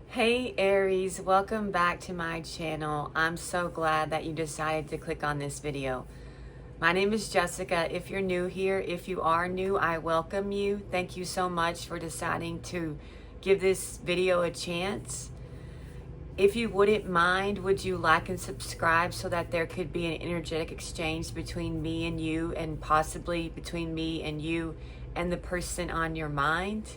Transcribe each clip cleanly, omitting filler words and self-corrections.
Hey Aries, welcome back to my channel. I'm so glad that you decided to click on this video. My name is Jessica. If you're new here, if you are new, I welcome you. Thank you so much for deciding to give this video a chance. If you wouldn't mind, would you like and subscribe so that there could be an energetic exchange between me and you, and possibly between me and you and the person on your mind?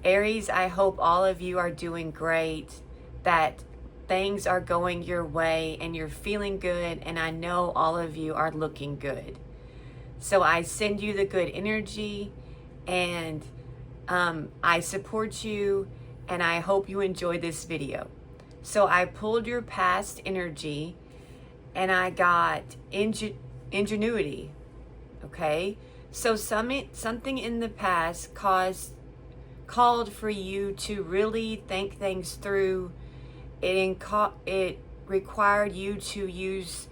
Aries, I hope all of you are doing great, that things are going your way and you're feeling good, and I know all of you are looking good. So I send you the good energy, and I support you, and I hope you enjoy this video. So I pulled your past energy and I got ingenuity, okay? So something in the past called for you to really think things through. It required you to use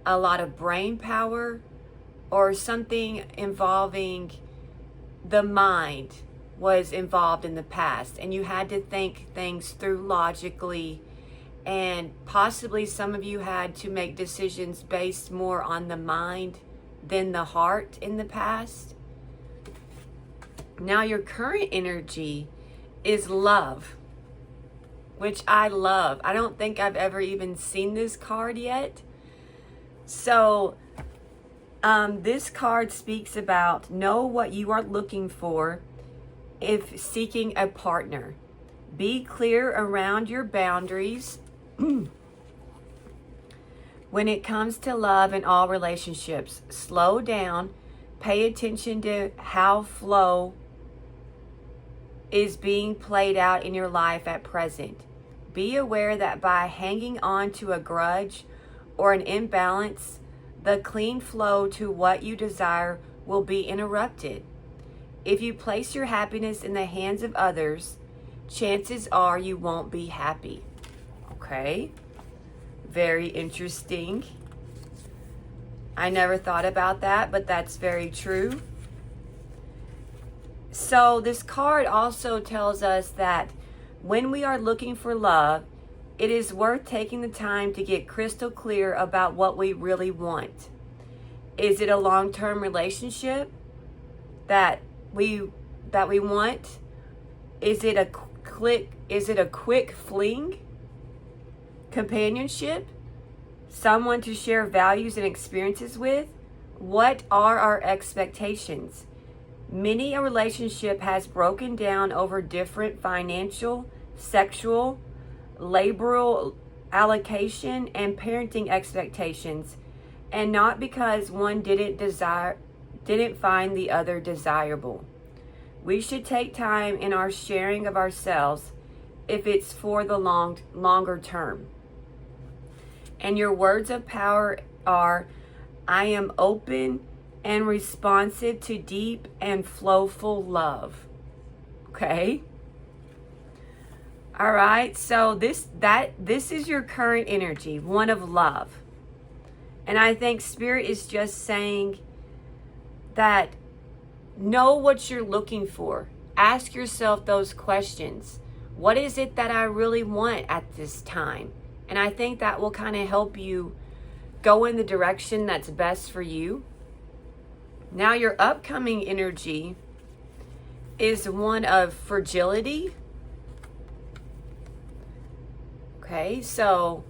a lot of brain power, or something involving the mind was involved in the past, and you had to think things through logically, and possibly some of you had to make decisions based more on the mind than the heart in the past. Now your current energy is love, which I love. I don't think I've ever even seen this card yet. So this card speaks about know what you are looking for if seeking a partner. Be clear around your boundaries when it comes to love and all relationships. Slow down. Pay attention to how flow is being played out in your life at present. Be aware that by hanging on to a grudge or an imbalance, the clean flow to what you desire will be interrupted. If you place your happiness in the hands of others, chances are you won't be happy. Okay? Very interesting. I never thought about that, but that's very true. So this card also tells us that when we are looking for love, it is worth taking the time to get crystal clear about what we really want. Is it a long-term relationship that we want? Is it a quick fling? Companionship? Someone to share values and experiences with? What are our expectations? Many a relationship has broken down over different financial, sexual, laboral allocation, and parenting expectations, and not because one didn't find the other desirable. We should take time in our sharing of ourselves if it's for the longer term. And your words of power are, I am open and responsive to deep and flowful love. Okay? All right, so this is your current energy, one of love. And I think Spirit is just saying that know what you're looking for. Ask yourself those questions. What is it that I really want at this time? And I think that will kind of help you go in the direction that's best for you. Now your upcoming energy is one of fragility. Okay, so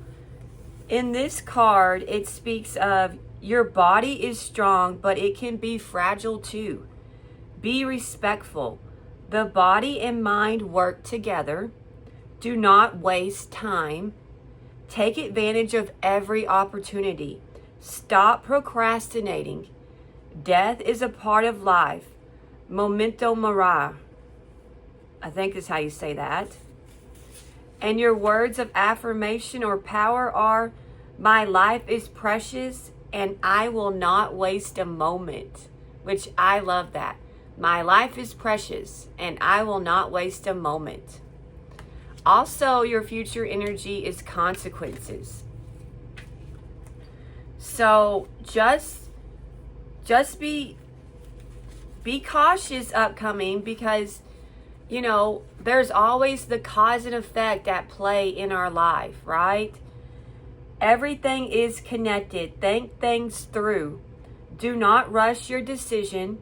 in this card, it speaks of your body is strong, but it can be fragile too. Be respectful. The body and mind work together. Do not waste time. Take advantage of every opportunity. Stop procrastinating. Death is a part of life. Memento mori. I think is how you say that. And your words of affirmation or power are, my life is precious and I will not waste a moment. Which I love that. My life is precious and I will not waste a moment. Also, your future energy is consequences. So just be cautious upcoming, because there's always the cause and effect at play in our life, right? Everything is connected. Think things through. Do not rush your decision.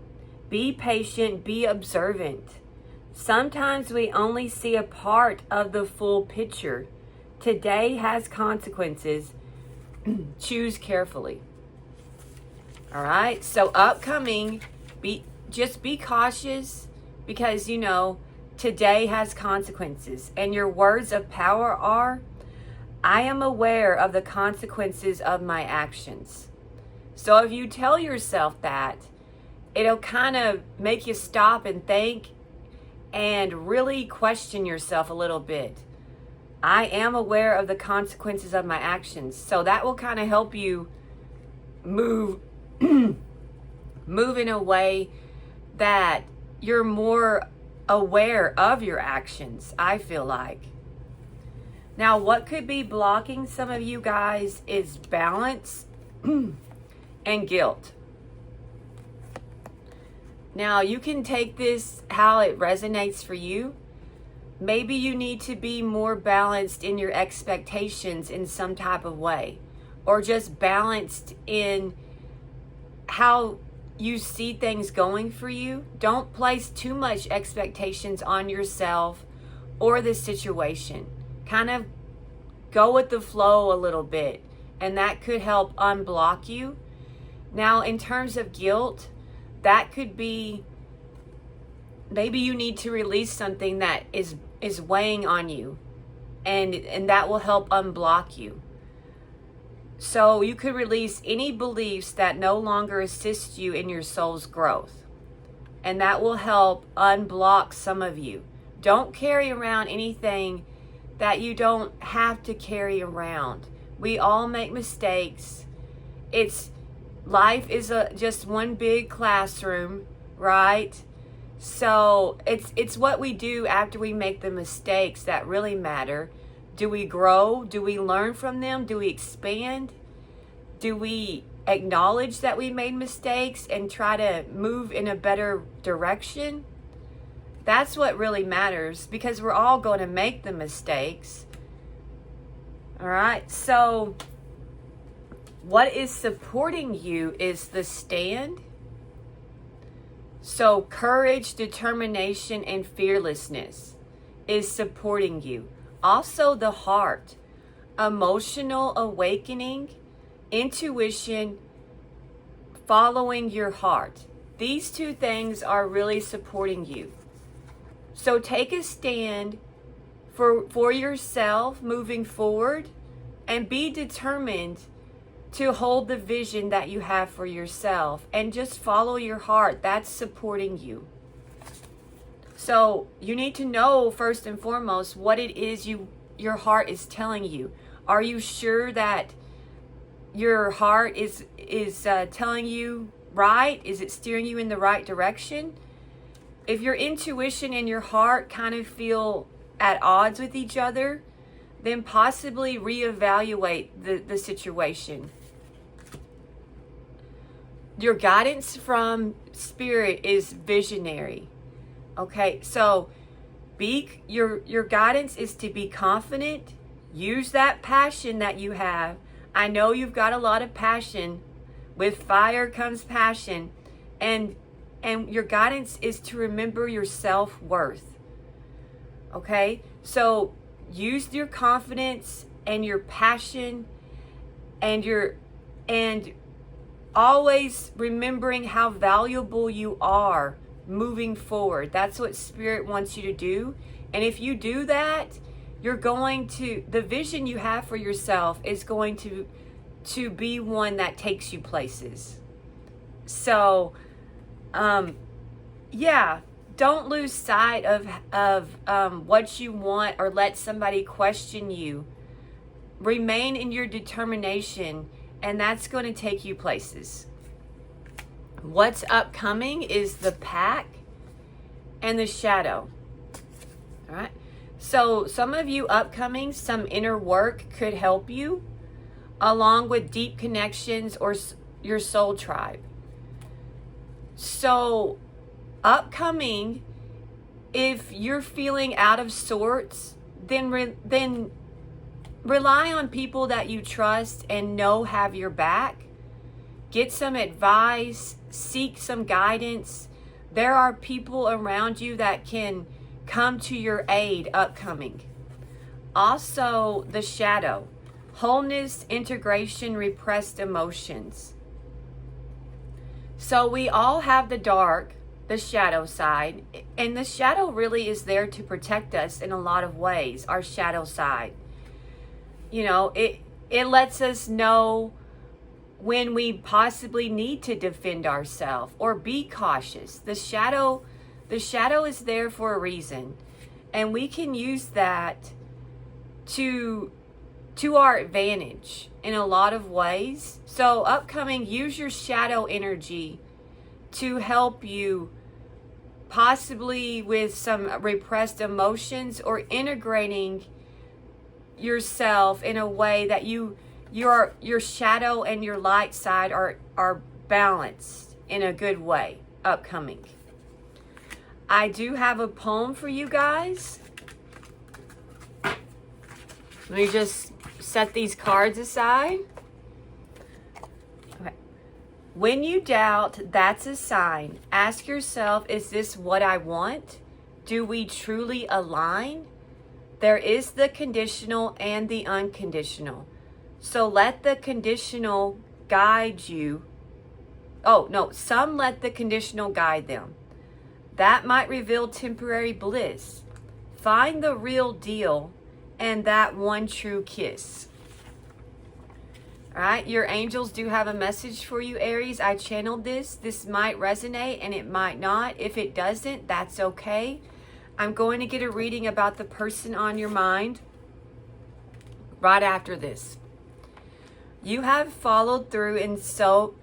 Be patient. Be observant. Sometimes we only see a part of the full picture. Today has consequences. Choose carefully. All right. So upcoming, just be cautious because, today has consequences. And your words of power are, I am aware of the consequences of my actions. So if you tell yourself that, it'll kind of make you stop and think and really question yourself a little bit. I am aware of the consequences of my actions. So that will kind of help you move in a way that you're more aware of your actions, I feel like. Now, what could be blocking some of you guys is balance and guilt. Now, you can take this how it resonates for you. Maybe you need to be more balanced in your expectations in some type of way, or just balanced in how you see things going for you. Don't place too much expectations on yourself or the situation. Kind of go with the flow a little bit, and that could help unblock you. Now, in terms of guilt, that could be maybe you need to release something that is weighing on you, and that will help unblock you. So you could release any beliefs that no longer assist you in your soul's growth, and that will help unblock some of you. Don't carry around anything that you don't have to carry around. We all make mistakes. Life is just one big classroom, right? So it's what we do after we make the mistakes that really matter. Do we grow? Do we learn from them? Do we expand? Do we acknowledge that we made mistakes and try to move in a better direction? That's what really matters, because we're all going to make the mistakes. All right. So what is supporting you is the stand. So courage, determination, and fearlessness is supporting you. Also the heart, emotional awakening, intuition, following your heart. These two things are really supporting you. So take a stand for yourself moving forward, and be determined to hold the vision that you have for yourself, and just follow your heart. That's supporting you. So you need to know first and foremost what it is your heart is telling you. Are you sure that your heart is telling you right? Is it steering you in the right direction? If your intuition and your heart kind of feel at odds with each other, then possibly reevaluate the situation. Your guidance from spirit is visionary. Okay, so your guidance is to be confident. Use that passion that you have. I know you've got a lot of passion. With fire comes passion, and your guidance is to remember your self-worth. Okay, so use your confidence and your passion, and always remembering how valuable you are moving forward. That's what Spirit wants you to do. And if you do that, the vision you have for yourself is going to be one that takes you places. So, don't lose sight of what you want, or let somebody question you. Remain in your determination, and that's going to take you places. What's upcoming is the pack and the shadow. All right. So some of you upcoming, some inner work could help you, along with deep connections or your soul tribe. So upcoming, if you're feeling out of sorts, then rely on people that you trust and know have your back. Get some advice, seek some guidance. There are people around you that can come to your aid upcoming. Also, the shadow. Wholeness, integration, repressed emotions. So we all have the dark, the shadow side, and the shadow really is there to protect us in a lot of ways, our shadow side. You know, it lets us know when we possibly need to defend ourselves or be cautious. The shadow is there for a reason, and we can use that to our advantage in a lot of ways. So upcoming, use your shadow energy to help you possibly with some repressed emotions or integrating yourself in a way that your shadow and your light side are balanced in a good way upcoming. I do have a poem for you guys. Let me just set these cards aside. Okay. When you doubt, that's a sign. Ask yourself, is this what I want? Do we truly align? There is the conditional and the unconditional. So let the conditional guide you. Oh, no, some let the conditional guide them. That might reveal temporary bliss. Find the real deal and that one true kiss. All right, your angels do have a message for you, Aries. I channeled this. This might resonate and it might not. If it doesn't, that's okay. I'm going to get a reading about the person on your mind right after this. You have followed through in so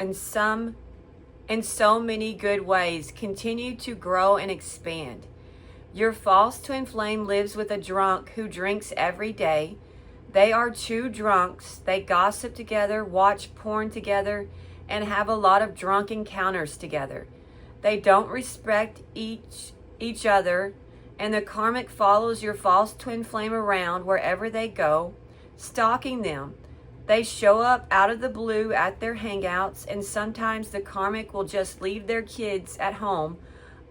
many good ways. Continue to grow and expand. Your false twin flame lives with a drunk who drinks every day. They are two drunks. They gossip together, watch porn together, and have a lot of drunk encounters together. They don't respect each other, and the karmic follows your false twin flame around wherever they go, stalking them. They show up out of the blue at their hangouts, and sometimes the karmic will just leave their kids at home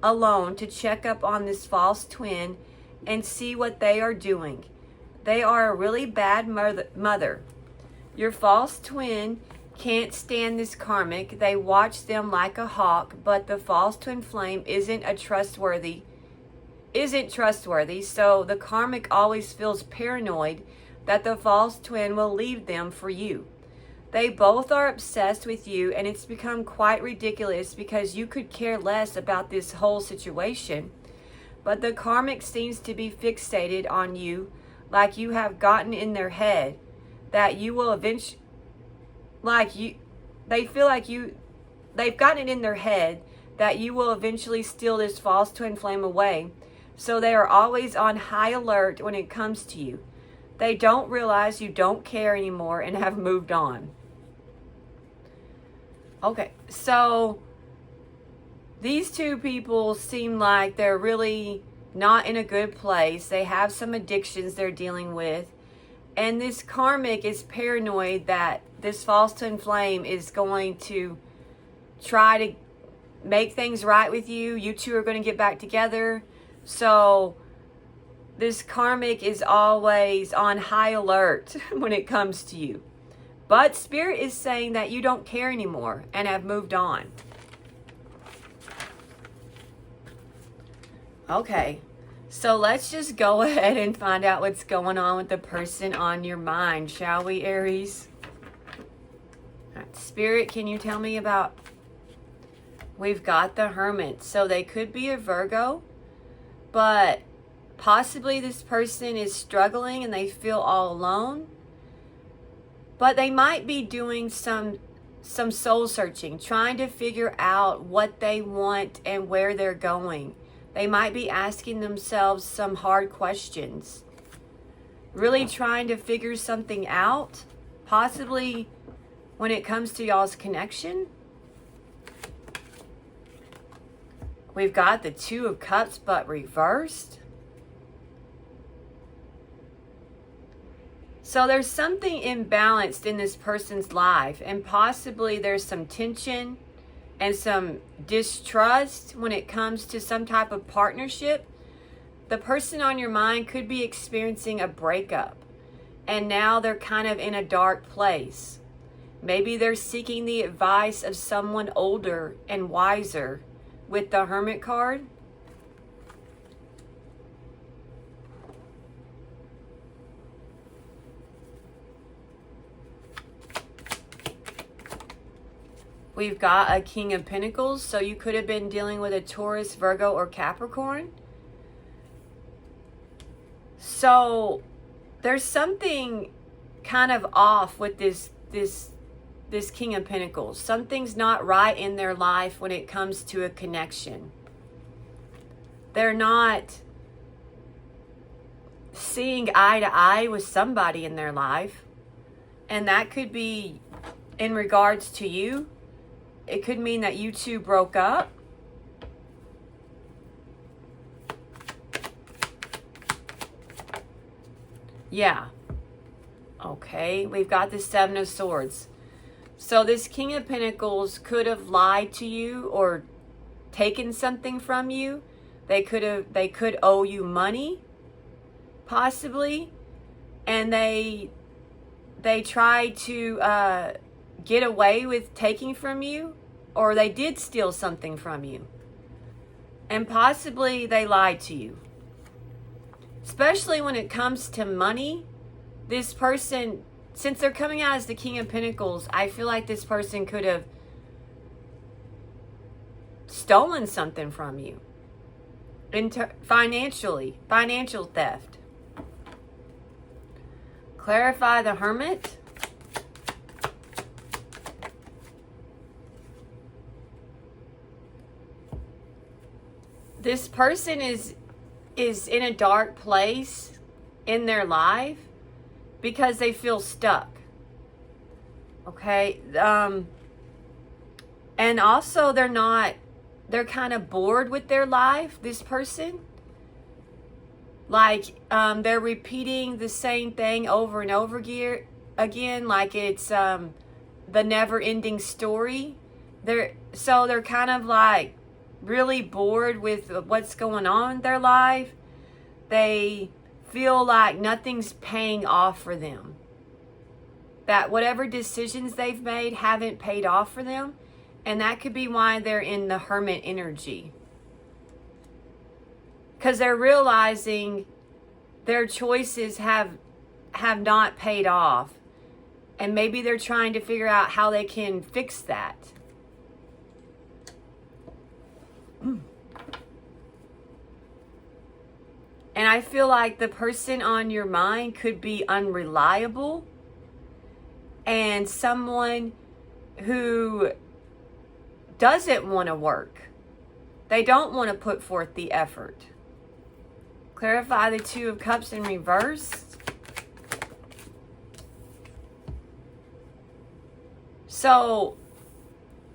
alone to check up on this false twin and see what they are doing. They are a really bad mother. Your false twin can't stand this karmic. They watch them like a hawk, but the false twin flame isn't trustworthy, so the karmic always feels paranoid that the false twin will leave them for you. They both are obsessed with you, and it's become quite ridiculous because you could care less about this whole situation. But the karmic seems to be fixated on you, like you have gotten in their head that you will eventually, they've gotten it in their head that you will eventually steal this false twin flame away. So they are always on high alert when it comes to you. They don't realize you don't care anymore and have moved on. Okay, so these two people seem like they're really not in a good place. They have some addictions they're dealing with. And this karmic is paranoid that this false twin flame is going to try to make things right with you. You two are going to get back together. So this karmic is always on high alert when it comes to you. But Spirit is saying that you don't care anymore and have moved on. Okay, so let's just go ahead and find out what's going on with the person on your mind, shall we, Aries? All right, Spirit, can you tell me about... We've got the Hermit. So they could be a Virgo, but possibly this person is struggling and they feel all alone. But they might be doing some soul searching, trying to figure out what they want and where they're going. They might be asking themselves some hard questions. Really trying to figure something out, possibly when it comes to y'all's connection. We've got the Two of Cups, but reversed. So there's something imbalanced in this person's life, and possibly there's some tension and some distrust when it comes to some type of partnership. The person on your mind could be experiencing a breakup, and now they're kind of in a dark place. Maybe they're seeking the advice of someone older and wiser with the Hermit card. We've got a King of Pentacles, so you could have been dealing with a Taurus, Virgo, or Capricorn. So there's something kind of off with this King of Pentacles. Something's not right in their life when it comes to a connection. They're not seeing eye to eye with somebody in their life. And that could be in regards to you. It could mean that you two broke up. Yeah. Okay, we've got the Seven of Swords. So this King of Pentacles could have lied to you or taken something from you. They could owe you money, possibly, and they tried to get away with taking from you, or they did steal something from you, and possibly they lied to you. Especially when it comes to money, this person, since they're coming out as the King of Pentacles, I feel like this person could have stolen something from you. Financial theft. Clarify the Hermit. This person is in a dark place in their life because they feel stuck. Okay? And also they're kind of bored with their life, this person. Like, they're repeating the same thing over and over again, like it's the never-ending story. They're kind of like really bored with what's going on in their life. They feel like nothing's paying off for them. That whatever decisions they've made haven't paid off for them. And that could be why they're in the Hermit energy. Because they're realizing their choices have not paid off. And maybe they're trying to figure out how they can fix that. And I feel like the person on your mind could be unreliable and someone who doesn't want to work. They don't want to put forth the effort. Clarify the Two of Cups in reverse. So,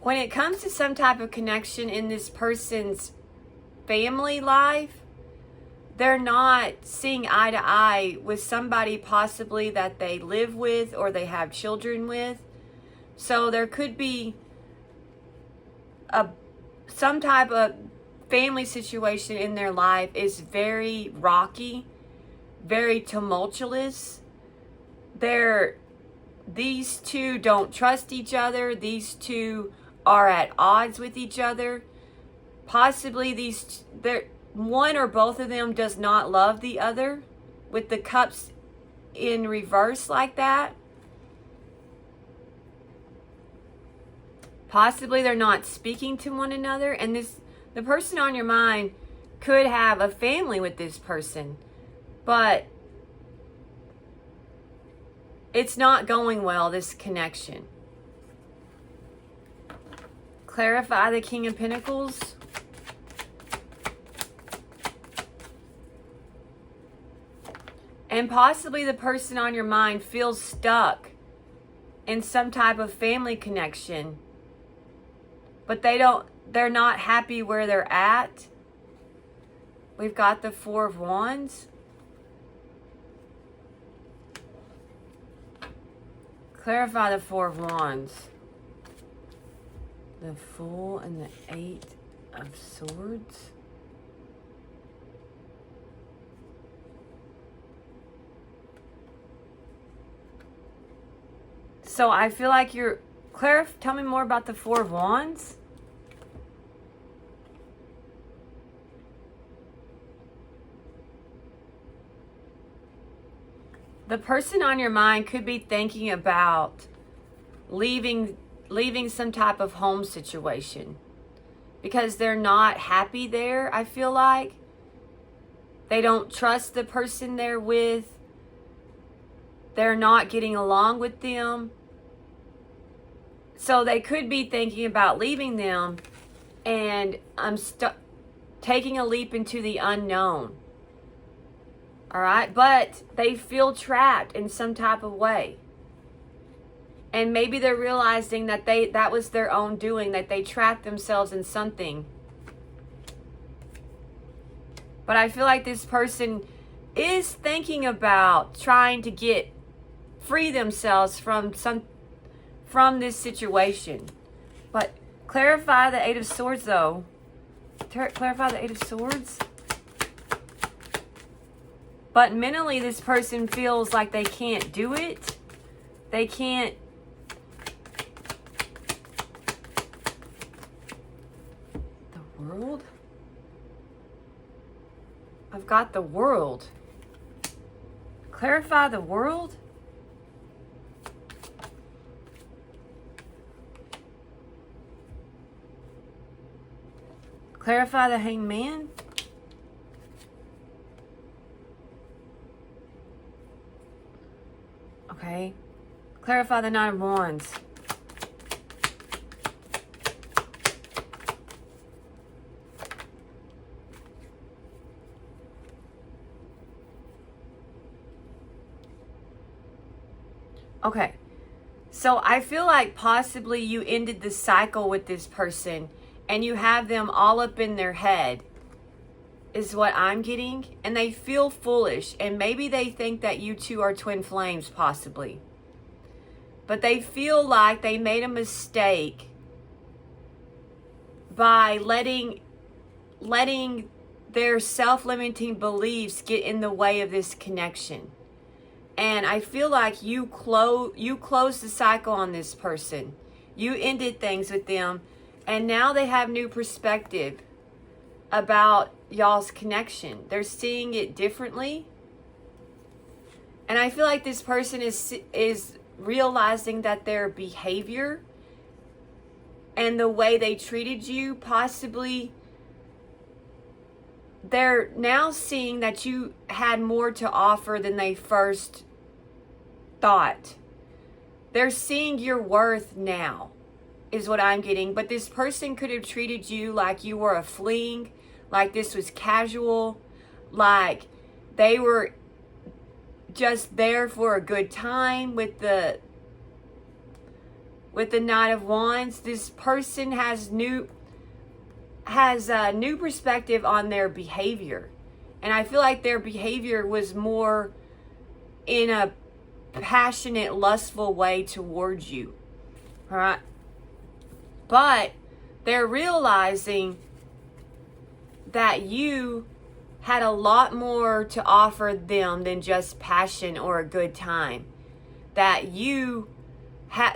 when it comes to some type of connection in this person's family life, they're not seeing eye to eye with somebody possibly that they live with or they have children with. So there could be some type of family situation in their life is very rocky, very tumultuous. These two don't trust each other. These two are at odds with each other. Possibly one or both of them does not love the other, with the cups in reverse like that. Possibly they're not speaking to one another, and the person on your mind could have a family with this person, but it's not going well, this connection. Clarify the King of Pentacles. And possibly the person on your mind feels stuck in some type of family connection, but they don't they're not happy where they're at. We've got the Four of Wands. Clarify the Four of Wands. The Fool and the Eight of Swords. So I feel like you're... tell me more about the Four of Wands. The person on your mind could be thinking about leaving some type of home situation because they're not happy there. I feel like they don't trust the person they're with. They're not getting along with them. So they could be thinking about leaving them, and I'm taking a leap into the unknown. All right, but they feel trapped in some type of way. And maybe they're realizing that that was their own doing, that they trapped themselves in something. But I feel like this person is thinking about trying to free themselves from this situation. But clarify the Eight of Swords, though. Clarify the Eight of Swords. But mentally, this person feels like they can't do it. They can't. The World? I've got the World. Clarify the World? Clarify the Hanged Man? Okay. Clarify the Nine of Wands. Okay. So I feel like possibly you ended the cycle with this person and you have them all up in their head, is what I'm getting. And they feel foolish, and maybe they think that you two are twin flames, possibly. But they feel like they made a mistake by letting their self-limiting beliefs get in the way of this connection. And I feel like you closed the cycle on this person. You ended things with them, and now they have new perspective about y'all's connection. They're seeing it differently. And I feel like this person is realizing that their behavior and the way they treated you, possibly they're now seeing that you had more to offer than they first thought. They're seeing your worth now, is what I'm getting. But this person could have treated you like you were a fling, like this was casual, like they were just there for a good time with the Knight of Wands. This person has a new perspective on their behavior. And I feel like their behavior was more in a passionate, lustful way towards you. All right? But they're realizing that you had a lot more to offer them than just passion or a good time. That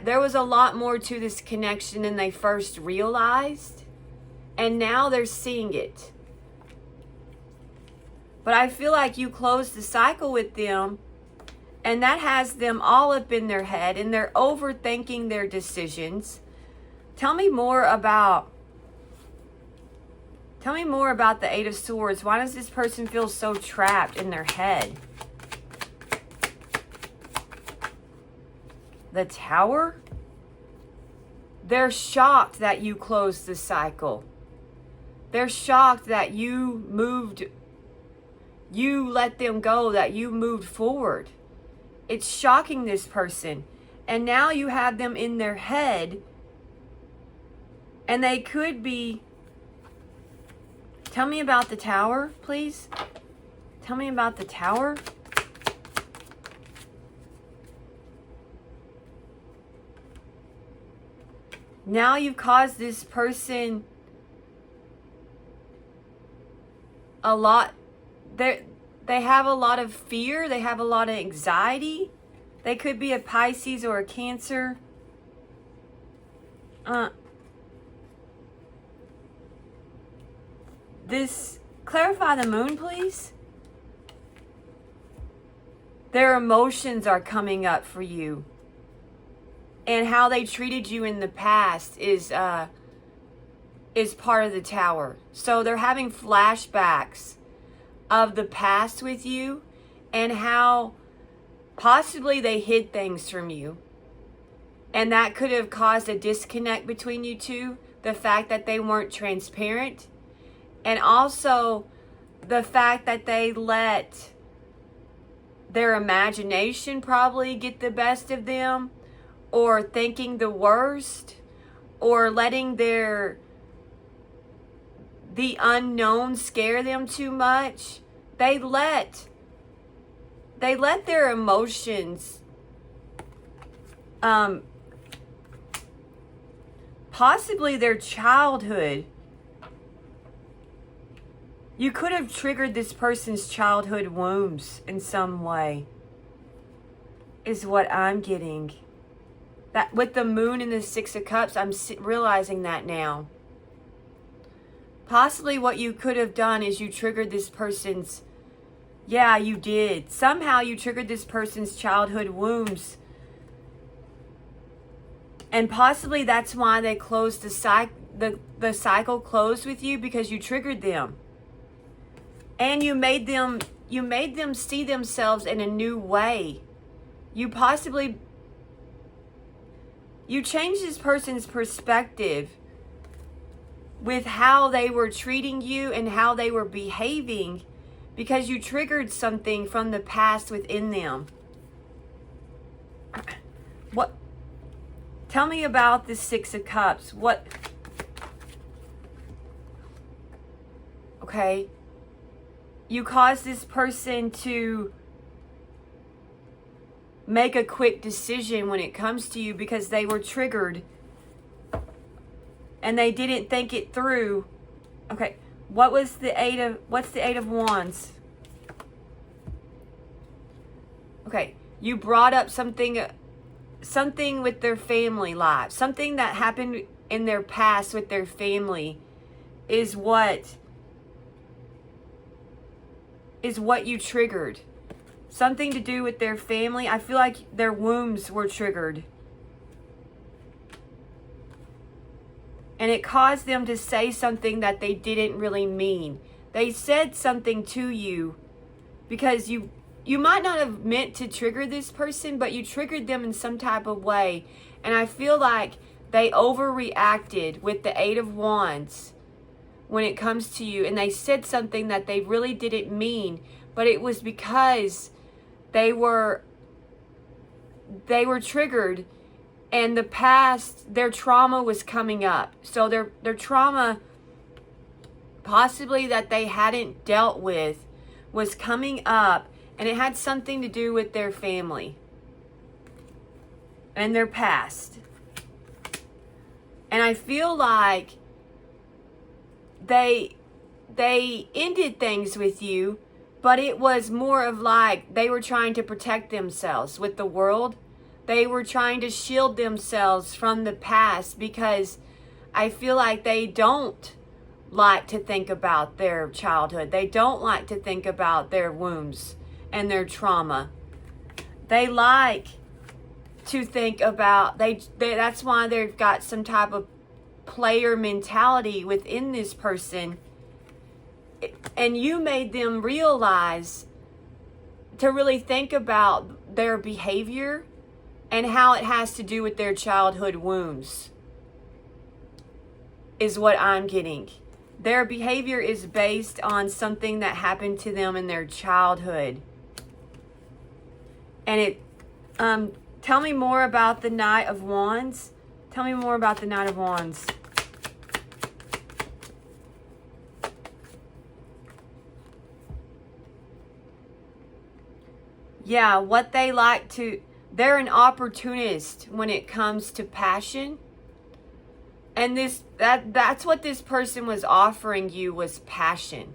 there was a lot more to this connection than they first realized. And now they're seeing it. But I feel like you closed the cycle with them, and that has them all up in their head, and they're overthinking their decisions. Tell me more about the Eight of Swords. Why does this person feel so trapped in their head? The Tower? They're shocked that you closed the cycle. They're shocked that you let them go, that you moved forward. It's shocking this person. And now you have them in their head And they could be... Tell me about the Tower, please. Tell me about the Tower. Now you've caused this person a lot. They have a lot of fear. They have a lot of anxiety. They could be a Pisces or a Cancer. Clarify the Moon, please. Their emotions are coming up for you. And how they treated you in the past is part of the Tower. So they're having flashbacks of the past with you and how possibly they hid things from you. And that could have caused a disconnect between you two. The fact that they weren't transparent. And also the fact that they let their imagination probably get the best of them. Or thinking the worst, or letting the unknown scare them too much. They let their emotions, possibly their childhood. You could have triggered this person's childhood wounds in some way, is what I'm getting. That with the Moon and the Six of Cups, I'm realizing that now. Possibly what you could have done is you triggered this person's... Yeah, you did. Somehow you triggered this person's childhood wounds. And possibly that's why they closed the cycle closed with you, because you triggered them. And you made them see themselves in a new way. You changed this person's perspective with how they were treating you and how they were behaving, because you triggered something from the past within them. What? Tell me about the Six of Cups. What? Okay. You caused this person to make a quick decision when it comes to you because they were triggered and they didn't think it through. Okay, what's the Eight of Wands? Okay, you brought up something with their family life. Something that happened in their past with their family is what you triggered. Something to do with their family. I feel like their wombs were triggered. And it caused them to say something that they didn't really mean. They said something to you because you might not have meant to trigger this person, but you triggered them in some type of way. And I feel like they overreacted with the Eight of Wands when it comes to you. And they said something that they really didn't mean, but it was because they were triggered, and the past, their trauma was coming up. So their trauma, possibly that they hadn't dealt with, was coming up, and it had something to do with their family and their past. And I feel like they ended things with you, but it was more of like they were trying to protect themselves with the world. They were trying to shield themselves from the past, because I feel like they don't like to think about their childhood. They don't like to think about their wounds and their trauma. They like to think about, that's why they've got some type of player mentality within this person. And you made them realize to really think about their behavior and how it has to do with their childhood wounds, is what I'm getting. Their behavior is based on something that happened to them in their childhood. And tell me more about the Knight of Wands. Tell me more about the Knight of Wands. yeah, what they like to, they're an opportunist when it comes to passion. And that's what this person was offering you, was passion.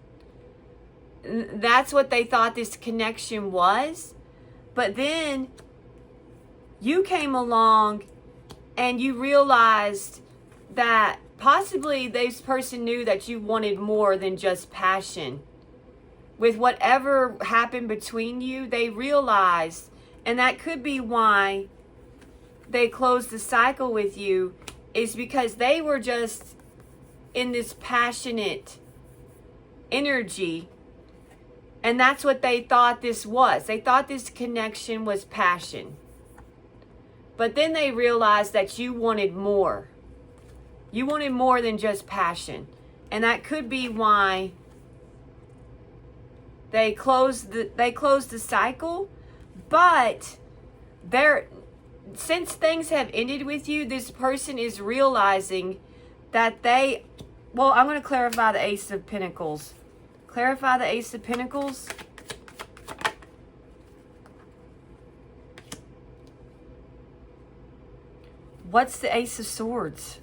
That's what they thought this connection was. But then you came along and you realized that possibly this person knew that you wanted more than just passion. With whatever happened between you, they realized, and that could be why they closed the cycle with you, is because they were just in this passionate energy. And that's what they thought this was. They thought this connection was passion. But then they realized that you wanted more. You wanted more than just passion. And that could be why they closed the cycle. But since things have ended with you, this person is realizing that I'm going to clarify the Ace of Pentacles. Clarify the Ace of Pentacles. What's the Ace of Swords?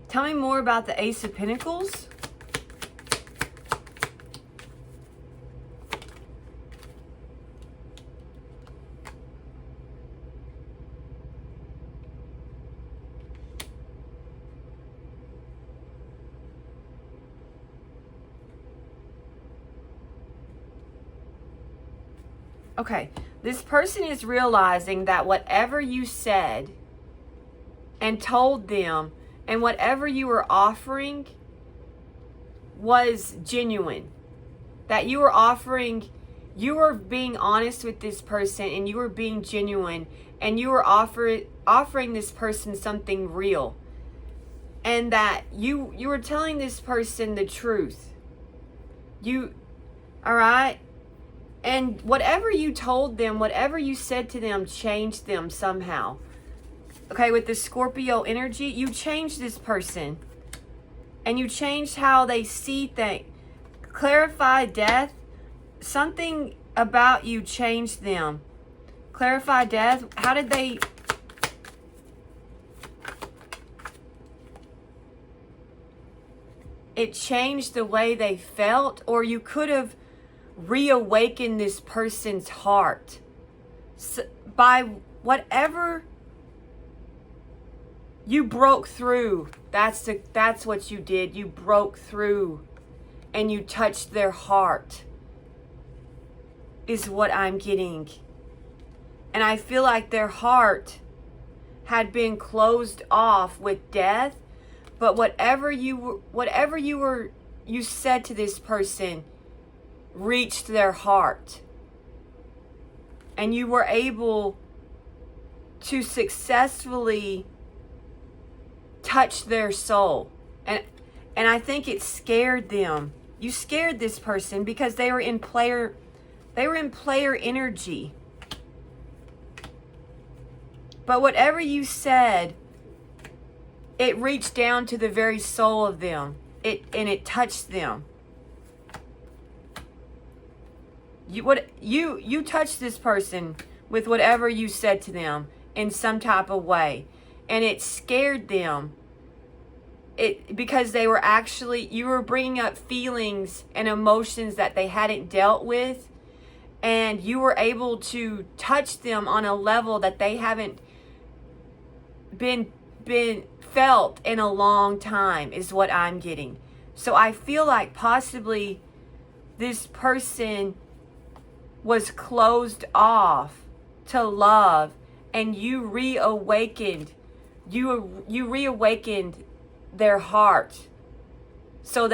Tell me more about the Ace of Pentacles. Okay, this person is realizing that whatever you said and told them and whatever you were offering was genuine. That you were being honest with this person, and you were being genuine, and you were offering this person something real. And that you were telling this person the truth. All right? And whatever you told them, whatever you said to them, changed them somehow. Okay, with the Scorpio energy, you changed this person. And you changed how they see things. Clarify death. Something about you changed them. Clarify death. How did they... It changed the way they felt, or you could have reawakened this person's heart by whatever you broke through. That's what you did. You broke through and you touched their heart, is what I'm getting. And I feel like their heart had been closed off with death, but whatever you said to this person reached their heart, and you were able to successfully touch their soul. And I think it scared them. You scared this person because they were in player energy. But whatever you said, it reached down to the very soul of them. It touched them. You touched this person with whatever you said to them in some type of way, and it scared them. Because they were you were bringing up feelings and emotions that they hadn't dealt with, and you were able to touch them on a level that they haven't been felt in a long time, is what I'm getting. So I feel like possibly this person was closed off to love, and you reawakened their heart. So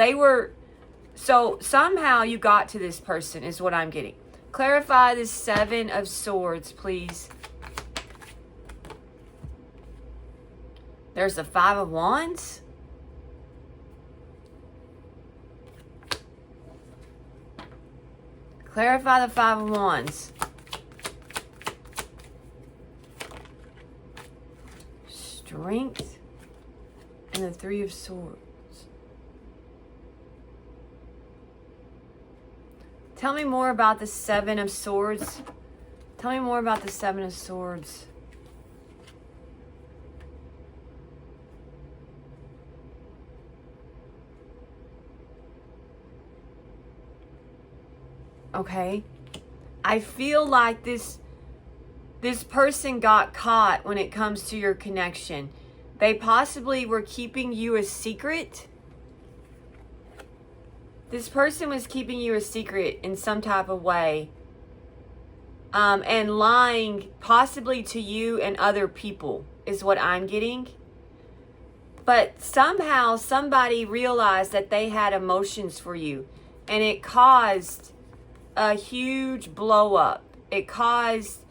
somehow you got to this person, is what I'm getting. Clarify this Seven of Swords, please. There's the Five of Wands. Clarify the Five of Wands. Strength and the Three of Swords. Tell me more about the Seven of Swords. Tell me more about the Seven of Swords. Okay. I feel like this person got caught when it comes to your connection. They possibly were keeping you a secret. This person was keeping you a secret in some type of way. And lying possibly to you and other people is what I'm getting. But somehow somebody realized that they had emotions for you. And it caused a huge blow up. It caused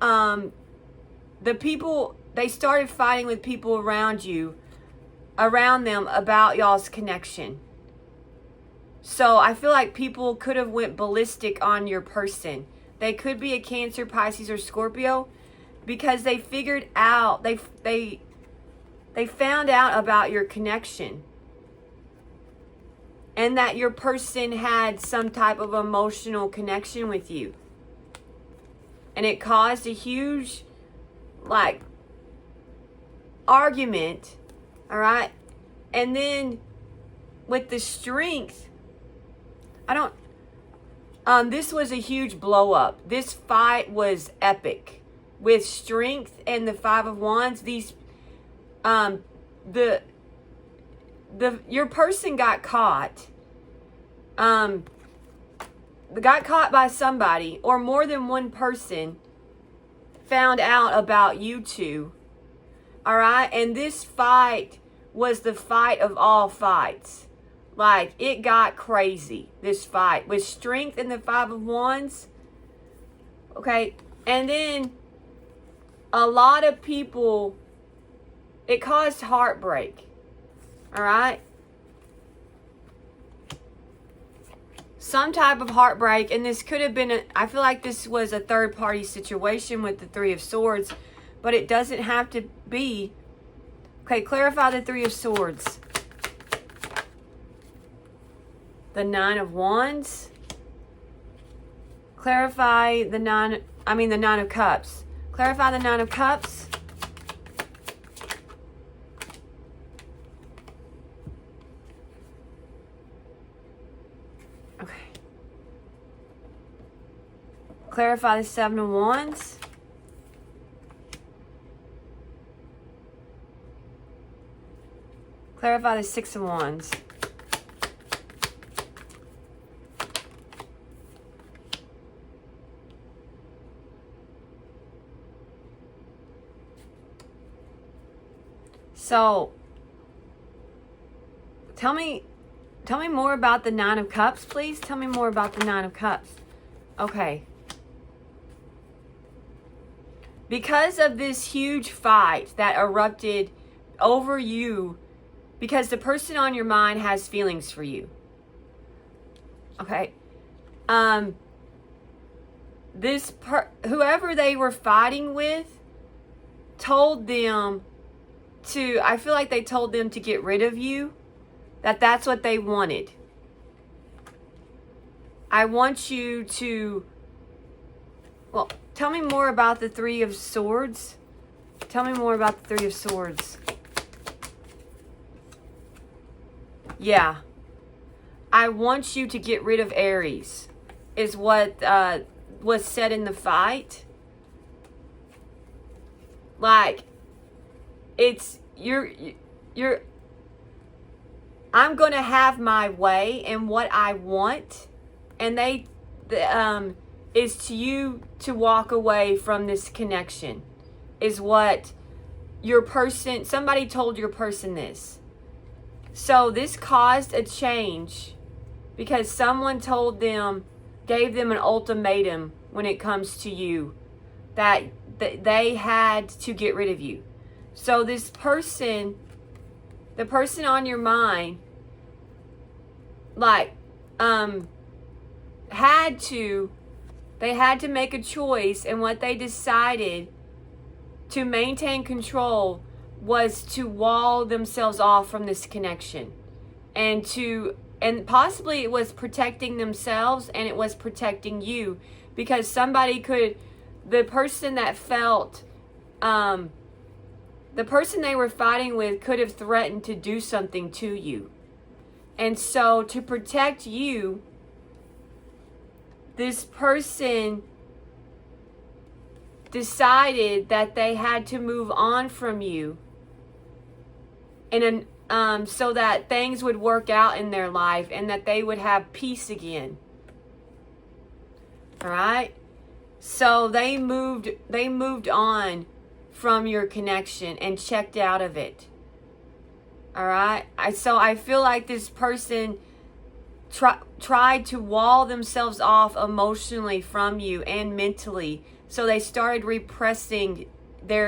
the people, they started fighting with people around them about y'all's connection. So I feel like people could have went ballistic on your person. They could be a Cancer, Pisces, or Scorpio, because they figured out, they found out about your connection. And that your person had some type of emotional connection with you. And it caused a huge, argument. All right? And then with the Strength, this was a huge blow up. This fight was epic. With Strength and the Five of Wands, your person got caught. Got caught by somebody, or more than one person found out about you two. All right? And this fight was the fight of all fights. It got crazy, this fight. With Strength and the Five of Wands. Okay? And then a lot of people, it caused heartbreak. All right? Some type of heartbreak, and this could have been, I feel like this was a third-party situation with the Three of Swords, but it doesn't have to be. Okay, clarify the Three of Swords. The Nine of Wands. Clarify the Nine of Cups. Clarify the Nine of Cups. Okay. Clarify the Seven of Wands. Clarify the Six of Wands. So, tell me more about the Nine of Cups, please. Tell me more about the Nine of Cups. Okay. Because of this huge fight that erupted over you, because the person on your mind has feelings for you. Okay. Whoever they were fighting with told them I feel like they told them to get rid of you. That's what they wanted. I want you to, well, tell me more about the Three of Swords. Tell me more about the Three of Swords. Yeah. I want you to get rid of Aries, is what was said in the fight. I'm going to have my way and what I want, and is to you to walk away from this connection, is what your person, somebody told your person this. So this caused a change because someone gave them an ultimatum when it comes to you, that they had to get rid of you. So this person, the person on your mind, they had to make a choice, and what they decided to maintain control was to wall themselves off from this connection, and possibly it was protecting themselves and it was protecting you, because the person that felt, the person they were fighting with could have threatened to do something to you. And so to protect you, this person decided that they had to move on from you, and so that things would work out in their life and that they would have peace again. All right? So they moved on from your connection and checked out of it. All right? So I feel like this person tried to wall themselves off emotionally from you and mentally. So they started repressing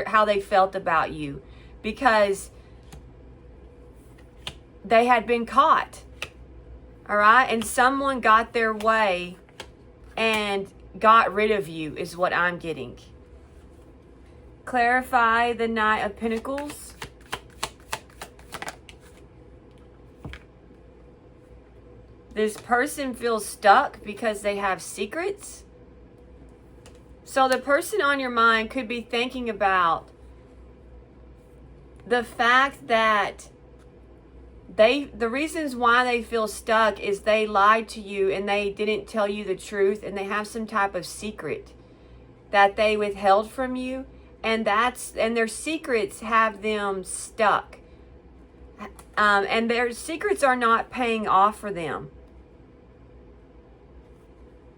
how they felt about you, because they had been caught. All right? And someone got their way and got rid of you is what I'm getting. Clarify the Knight of Pentacles. This person feels stuck because they have secrets. So the person on your mind could be thinking about the fact that the reasons why they feel stuck is they lied to you and they didn't tell you the truth, and they have some type of secret that they withheld from you, and their secrets have them stuck. And their secrets are not paying off for them.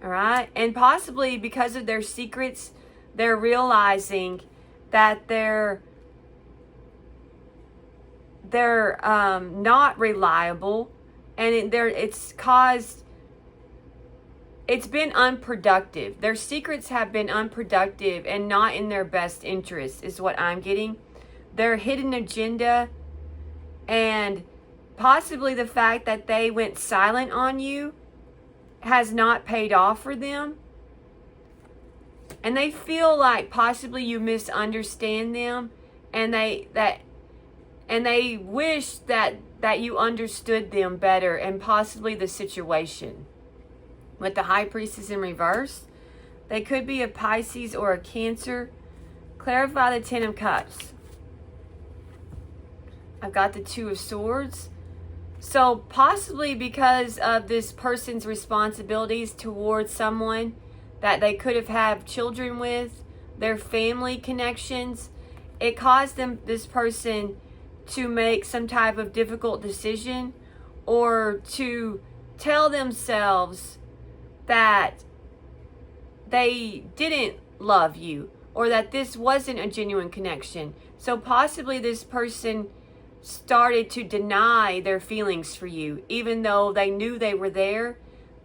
All right? And possibly because of their secrets, they're realizing that they're not reliable, and it's been unproductive. Their secrets have been unproductive and not in their best interest is what I'm getting. Their hidden agenda, and possibly the fact that they went silent on you, has not paid off for them. And they feel like possibly you misunderstand them, and they wish that you understood them better, and possibly the situation. With the High Priestess in reverse, they could be a Pisces or a Cancer. Clarify the Ten of Cups. I've got the Two of Swords. So possibly because of this person's responsibilities towards someone that they could have had children with, their family connections, it caused this person to make some type of difficult decision, or to tell themselves that they didn't love you, or that this wasn't a genuine connection. So possibly this person started to deny their feelings for you, even though they knew they were there.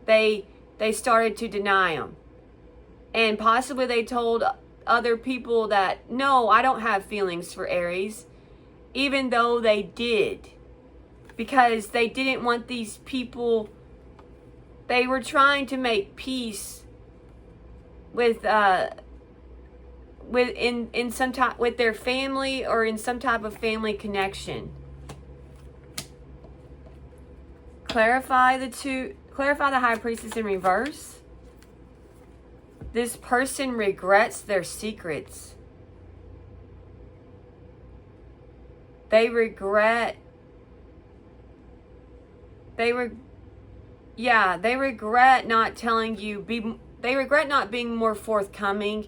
They started to deny them, and possibly they told other people that, no, I don't have feelings for Aries, even though they did, because they didn't want these people. They were trying to make peace with their family, or in some type of family connection. Clarify the High Priestess in reverse. This person regrets their secrets. They regret not telling you. They regret not being more forthcoming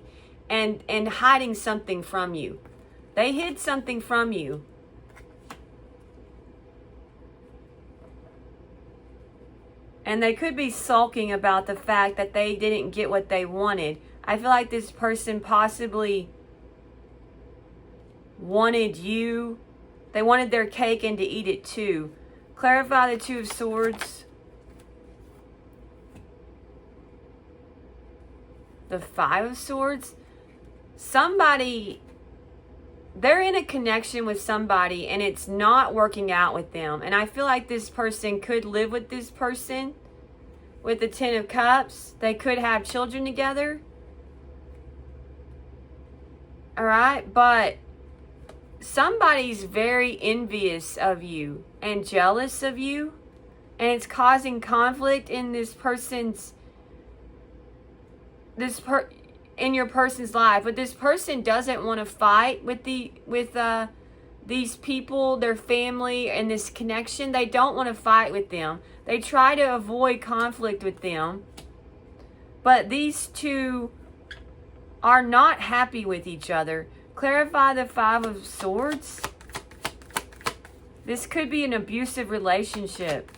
and hiding something from you. They hid something from you. And they could be sulking about the fact that they didn't get what they wanted. I feel like this person possibly wanted you. They wanted their cake and to eat it too. Clarify the Two of Swords. The Five of Swords. They're in a connection with somebody and it's not working out with them. And I feel like this person could live with this person. With the Ten of Cups, they could have children together. All right, but somebody's very envious of you and jealous of you, and it's causing conflict in this person's in your person's life. But this person doesn't want to fight with these people, their family, and this connection. They don't want to fight with them. They try to avoid conflict with them. But these two are not happy with each other. Clarify the Five of Swords. This could be an abusive relationship.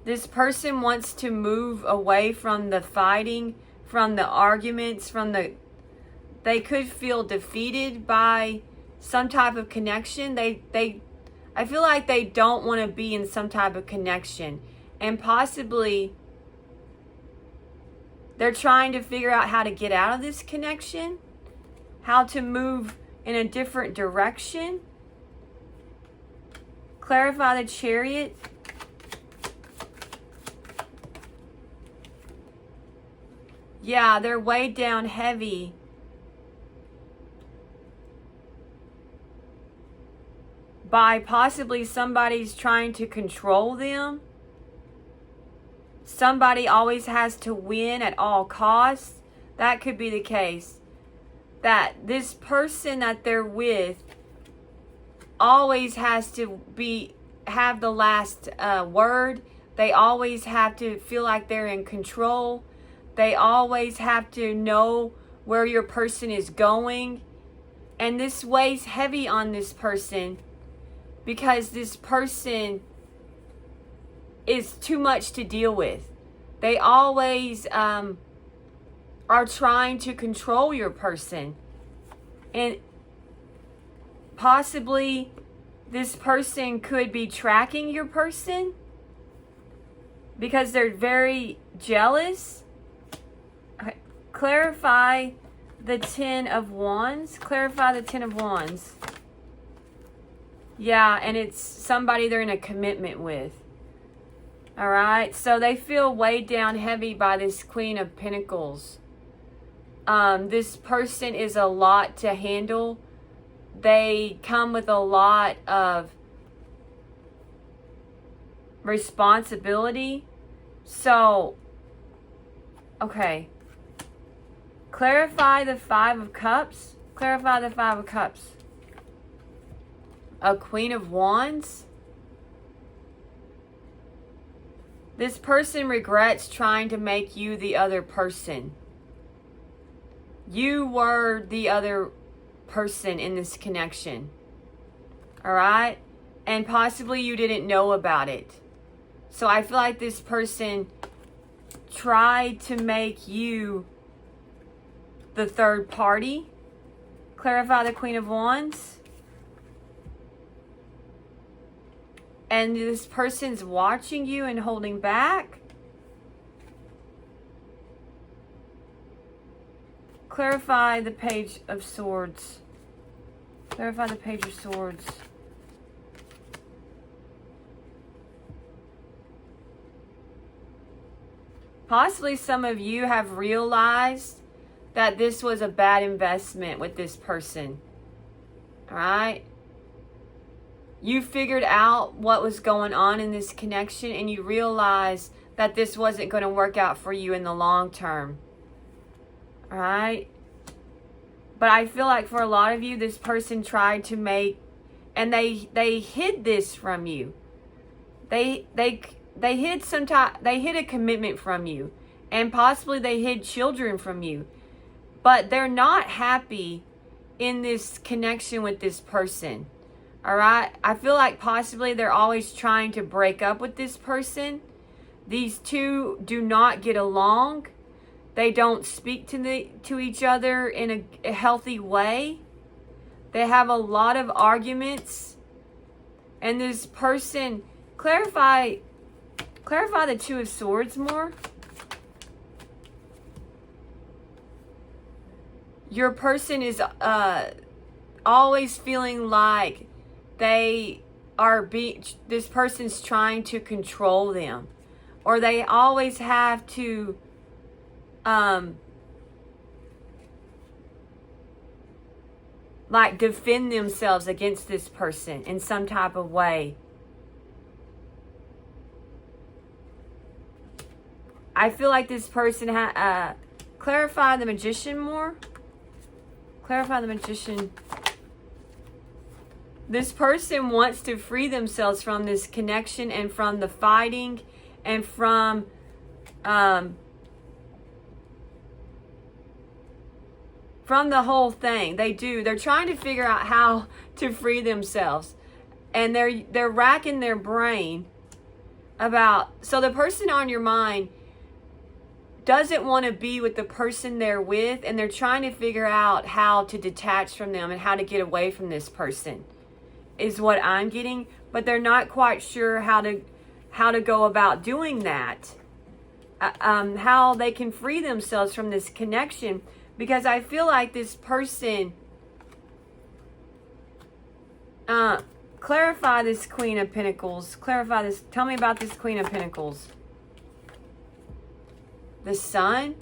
This person wants to move away from the fighting, from the arguments, they could feel defeated by some type of connection. I feel like they don't want to be in some type of connection. And possibly they're trying to figure out how to get out of this connection, how to move in a different direction. Clarify the Chariot. Yeah, they're weighed down heavy by possibly somebody's trying to control them. Somebody always has to win at all costs. That could be the case. That this person that they're with always has to have the last word. They always have to feel like they're in control. They always have to know where your person is going. And this weighs heavy on this person because this person is too much to deal with. They always are trying to control your person. And possibly this person could be tracking your person because they're very jealous. Okay. Clarify the Ten of Wands. Clarify the Ten of Wands. Yeah, and it's somebody they're in a commitment with. All right, so they feel weighed down heavy by this Queen of Pentacles. This person is a lot to handle. They come with a lot of responsibility. So, okay. Clarify the Five of Cups. Clarify the Five of Cups. A Queen of Wands. This person regrets trying to make you the other person. You were the other person in this connection. Alright? And possibly you didn't know about it. So I feel like this person tried to make you the third party. Clarify the Queen of Wands. And this person's watching you and holding back. Clarify the Page of Swords. Clarify the Page of Swords. Possibly some of you have realized that this was a bad investment with this person. Alright? You figured out what was going on in this connection and you realized that this wasn't going to work out for you in the long term. Alright? But I feel like for a lot of you, this person tried to make, and they hid this from you. They hid they hid a commitment from you. And possibly they hid children from you. But they're not happy in this connection with this person. Alright? I feel like possibly they're always trying to break up with this person. These two do not get along. They don't speak to each other in a healthy way. They have a lot of arguments. And this person, clarify the Two of Swords more. Your person is always feeling like this person's trying to control them. Or they always have to like defend themselves against this person in some type of way. I feel like this person clarify the Magician more. Clarify the Magician. This person wants to free themselves from this connection and from the fighting and from the whole thing. They're trying to figure out how to free themselves. And they're racking their brain about, so the person on your mind doesn't want to be with the person they're with, and they're trying to figure out how to detach from them and how to get away from this person, is what I'm getting. But they're not quite sure how to go about doing that. How they can free themselves from this connection, because I feel like this person, clarify this Queen of Pentacles. Clarify this. Tell me about this Queen of Pentacles. The Sun.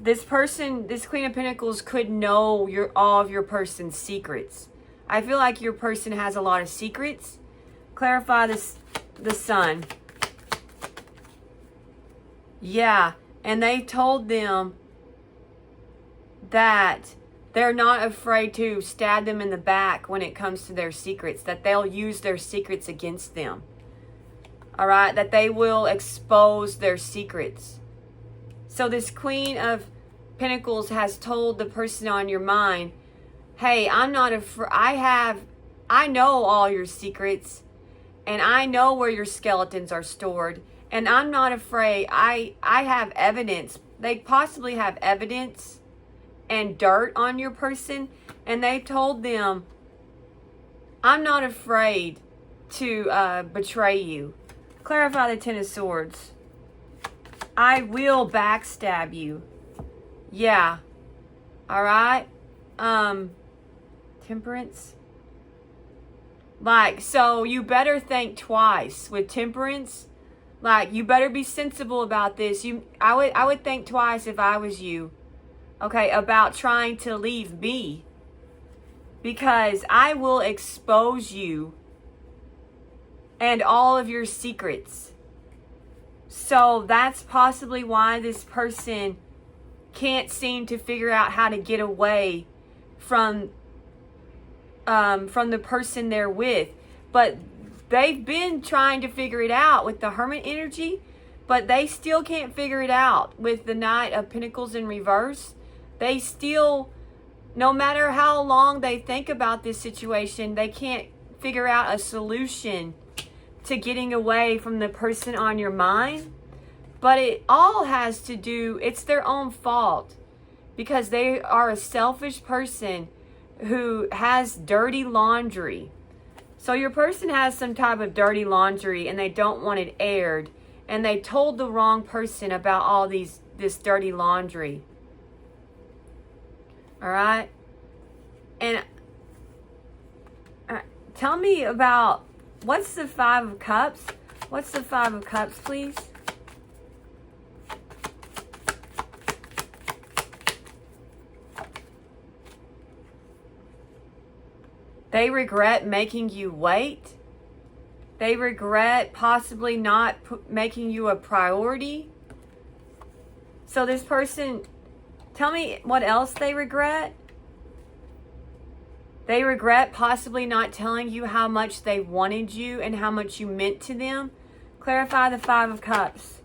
This person, this Queen of Pentacles could know all of your person's secrets. I feel like your person has a lot of secrets. Clarify this, the Sun. Yeah, and they told them that they're not afraid to stab them in the back when it comes to their secrets, that they'll use their secrets against them. All right, that they will expose their secrets. So this Queen of Pentacles has told the person on your mind, hey, I'm not afraid. I know all your secrets, and I know where your skeletons are stored, and I'm not afraid. I have evidence. They possibly have evidence and dirt on your person, and they told them, I'm not afraid to betray you. Clarify the Ten of Swords. I will backstab you. Yeah. All right. Temperance. Like, so you better think twice with Temperance. Like, you better be sensible about this. I would think twice if I was you. Okay, about trying to leave me. Because I will expose you and all of your secrets. So that's possibly why this person can't seem to figure out how to get away from the person they're with. But they've been trying to figure it out with the Hermit energy, but they still can't figure it out with the Knight of Pentacles in reverse. They still, no matter how long they think about this situation, they can't figure out a solution to getting away from the person on your mind. But it all has to do, it's their own fault, because they are a selfish person who has dirty laundry. So your person has some type of dirty laundry and they don't want it aired, and they told the wrong person about all this dirty laundry. All right? And tell me about, what's the Five of Cups? What's the Five of Cups, please? They regret making you wait. They regret possibly not making you a priority. So this person, tell me what else they regret. They regret possibly not telling you how much they wanted you and how much you meant to them. Clarify the Five of Cups.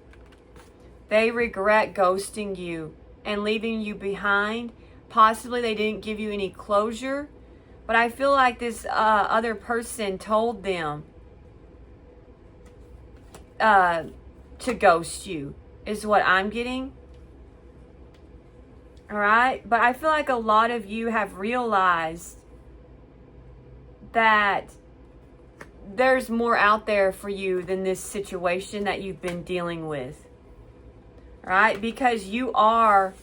They regret ghosting you and leaving you behind. Possibly they didn't give you any closure. But I feel like this other person told them to ghost you, is what I'm getting. All right? But I feel like a lot of you have realized that there's more out there for you than this situation that you've been dealing with. All right? Because you are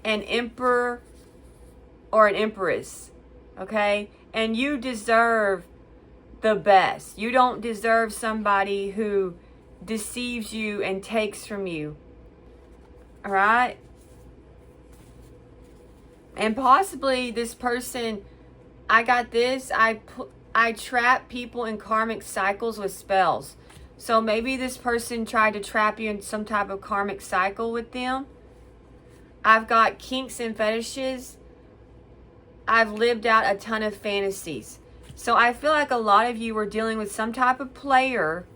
an emperor or an empress. Okay? And you deserve the best. You don't deserve somebody who deceives you and takes from you. All right? And possibly this person, I got this, I trap people in karmic cycles with spells. So maybe this person tried to trap you in some type of karmic cycle with them. I've got kinks and fetishes. I've lived out a ton of fantasies. So I feel like a lot of you were dealing with some type of player,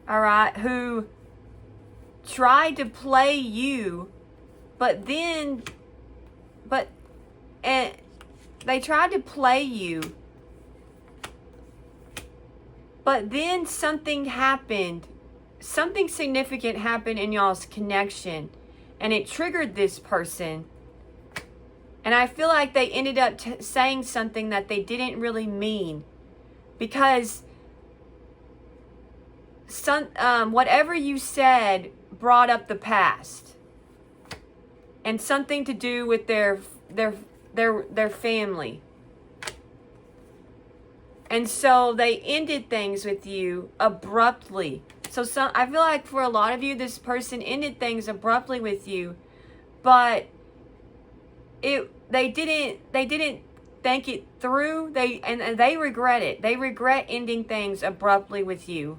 all right, who tried to play you, and they tried to play you, but then something happened. Something significant happened in y'all's connection, and it triggered this person. And I feel like they ended up saying something that they didn't really mean, because whatever you said brought up the past and something to do with their family. And so they ended things with you abruptly. So I feel like for a lot of you, this person ended things abruptly with you, but they didn't think it through. And they regret it. They regret ending things abruptly with you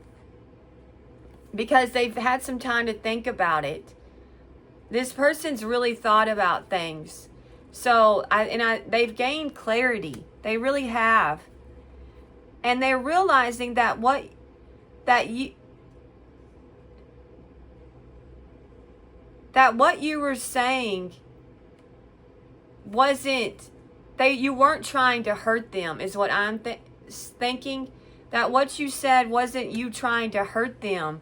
because they've had some time to think about it. This person's really thought about things. So they've gained clarity. They really have. And they're realizing that what you were saying wasn't, you weren't trying to hurt them, is what I'm thinking. That what you said wasn't you trying to hurt them.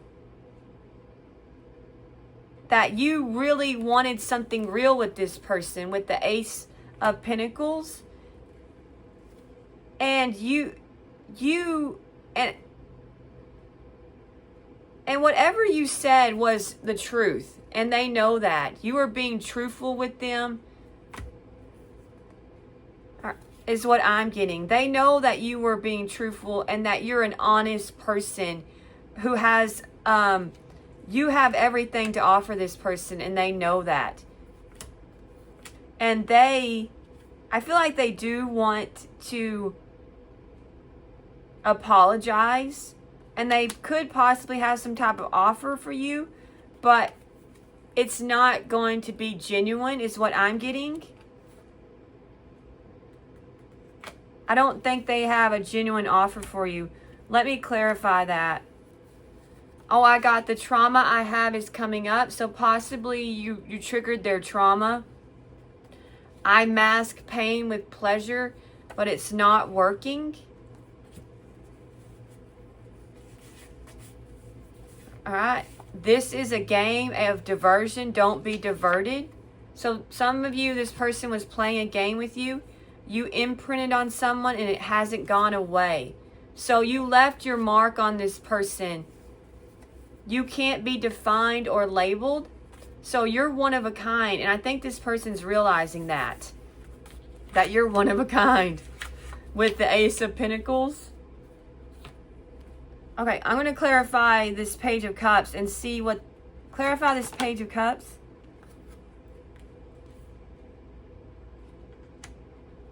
That you really wanted something real with this person, with the Ace of Pentacles. And and whatever you said was the truth, and they know that. You were being truthful with them, is what I'm getting. They know that you were being truthful and that you're an honest person who has, you have everything to offer this person, and they know that. And I feel like they do want to apologize, and they could possibly have some type of offer for you, but it's not going to be genuine, is what I'm getting. I don't think they have a genuine offer for you. Let me clarify that. Oh, I got the trauma I have is coming up, so possibly you triggered their trauma. I mask pain with pleasure, but it's not working. All right. This is a game of diversion. Don't be diverted. So some of you, this person was playing a game with you. You imprinted on someone and it hasn't gone away. So you left your mark on this person. You can't be defined or labeled. So you're one of a kind. And I think this person's realizing that you're one of a kind with the Ace of Pentacles. Okay, I'm going to clarify this Page of Cups and see what... Clarify this Page of Cups.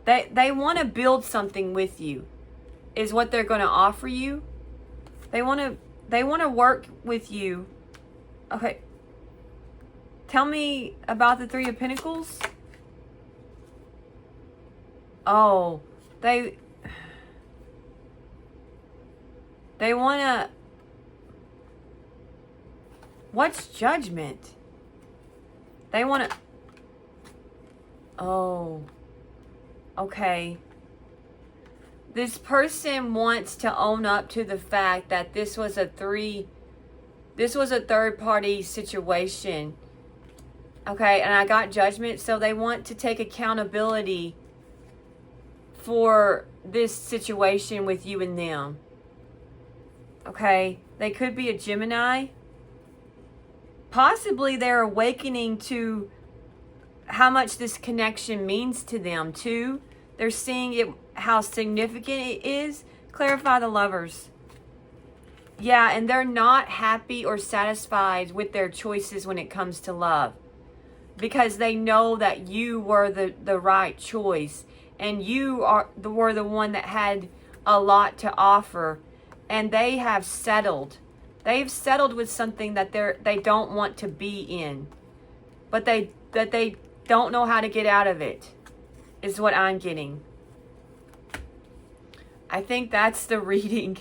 They want to build something with you, is what they're going to offer you. They want to work with you. Okay. Tell me about the Three of Pentacles. Oh, they want to... What's Judgment? They want to... Oh. Okay. This person wants to own up to the fact that this was a third party situation. Okay, and I got Judgment, so they want to take accountability for this situation with you and them. Okay, they could be a Gemini. Possibly they're awakening to how much this connection means to them too. They're seeing it, how significant it is. Clarify the Lovers. Yeah, and they're not happy or satisfied with their choices when it comes to love. because they know that you were the right choice, and you were the one that had a lot to offer, and they have settled. They've settled with something that they don't want to be in, but they don't know how to get out of it, is what I'm getting. I think that's the reading.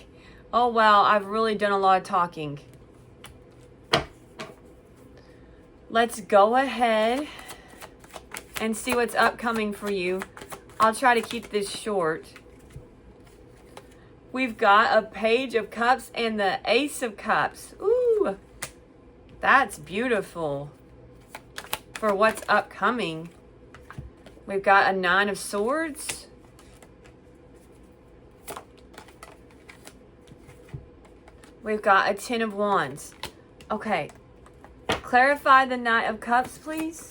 Oh, wow, I've really done a lot of talking. Let's go ahead and see what's upcoming for you. I'll try to keep this short. We've got a Page of Cups and the Ace of Cups. Ooh, that's beautiful for what's upcoming. We've got a Nine of Swords. We've got a Ten of Wands. Okay. Clarify the Knight of Cups, please.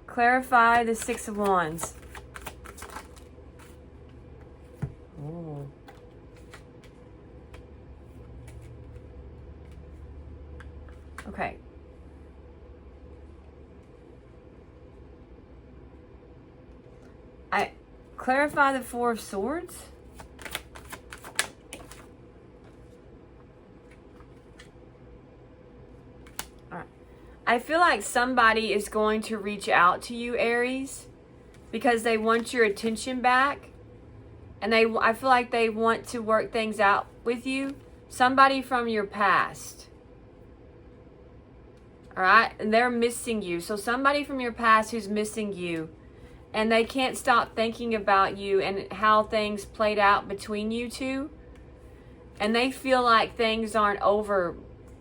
Clarify the Six of Wands. Ooh. Okay. Clarify the Four of Swords. All right. I feel like somebody is going to reach out to you, Aries, because they want your attention back. And I feel like they want to work things out with you. Somebody from your past. All right? And they're missing you. So somebody from your past who's missing you. And they can't stop thinking about you and how things played out between you two. And they feel like things aren't over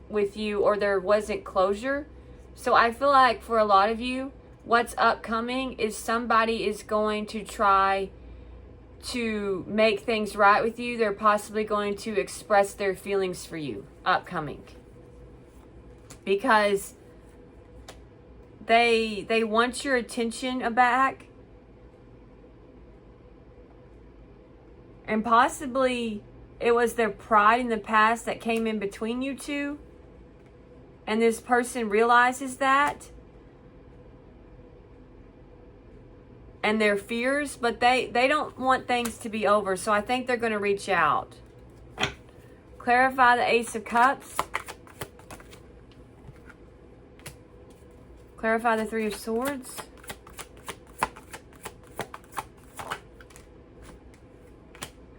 with you, or there wasn't closure. So I feel like for a lot of you, what's upcoming is somebody is going to try to make things right with you. They're possibly going to express their feelings for you upcoming. Because they want your attention back. And possibly it was their pride in the past that came in between you two. And this person realizes that. And their fears. But they don't want things to be over. So I think they're going to reach out. Clarify the Ace of Cups. Clarify the Three of Swords.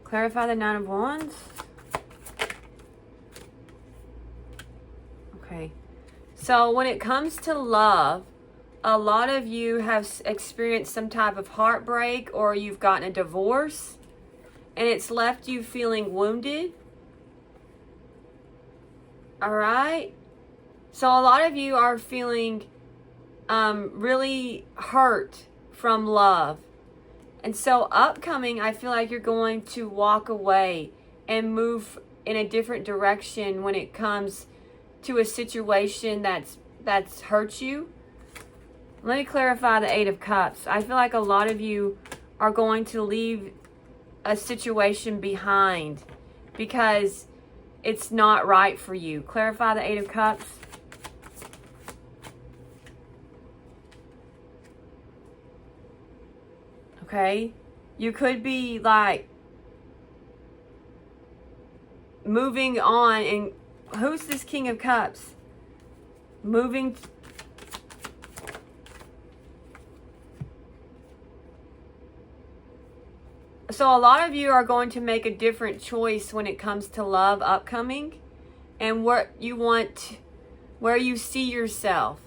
Clarify the Nine of Wands. Okay. So when it comes to love, a lot of you have experienced some type of heartbreak, or you've gotten a divorce, and it's left you feeling wounded. All right. So a lot of you are feeling really hurt from love. And so upcoming, I feel like you're going to walk away and move in a different direction when it comes to a situation that's hurt you. Let me clarify the Eight of Cups. I feel like a lot of you are going to leave a situation behind because it's not right for you. Clarify the Eight of Cups. Okay, you could be like moving on, and who's this King of Cups? Moving. So a lot of you are going to make a different choice when it comes to love upcoming, and what you want, where you see yourself.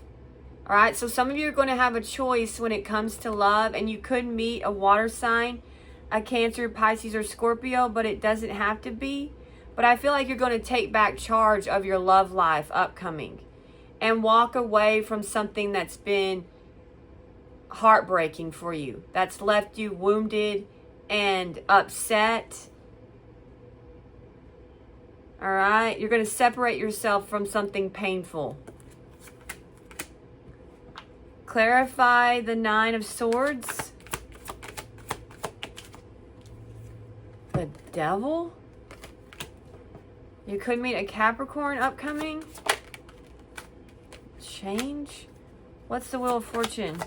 All right, so some of you are going to have a choice when it comes to love, and you could meet a water sign, a Cancer, Pisces, or Scorpio, but it doesn't have to be. But I feel like you're going to take back charge of your love life upcoming and walk away from something that's been heartbreaking for you, that's left you wounded and upset. All right, you're going to separate yourself from something painful. Clarify the Nine of Swords. The Devil. You could meet a Capricorn upcoming. Change. What's the Wheel of Fortune?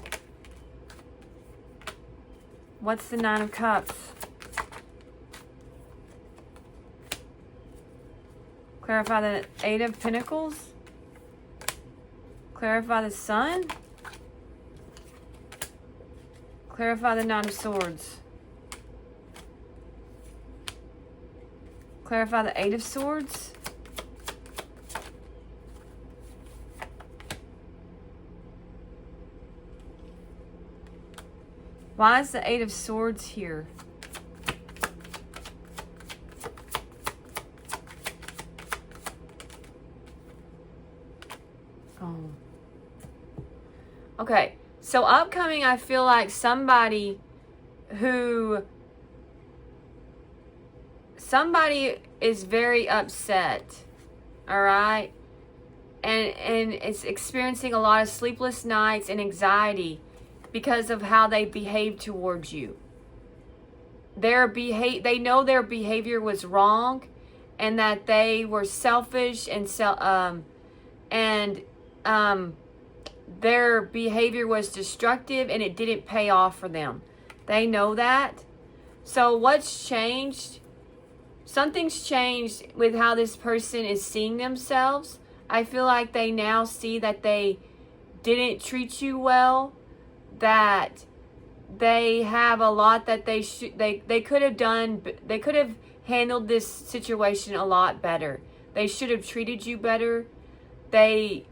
What's the Nine of Cups? Clarify the Eight of Pentacles. Clarify the Sun. Clarify the Nine of Swords. Clarify the Eight of Swords. Why is the Eight of Swords here? Oh. Okay, so upcoming, I feel like somebody is very upset, all right? And it's experiencing a lot of sleepless nights and anxiety because of how they behave towards you. They know their behavior was wrong, and that they were selfish and their behavior was destructive and it didn't pay off for them. They know that. So what's changed? Something's changed with how this person is seeing themselves. I feel like they now see that they didn't treat you well, that they have a lot that they could have done. They could have handled this situation a lot better. They should have treated you better. They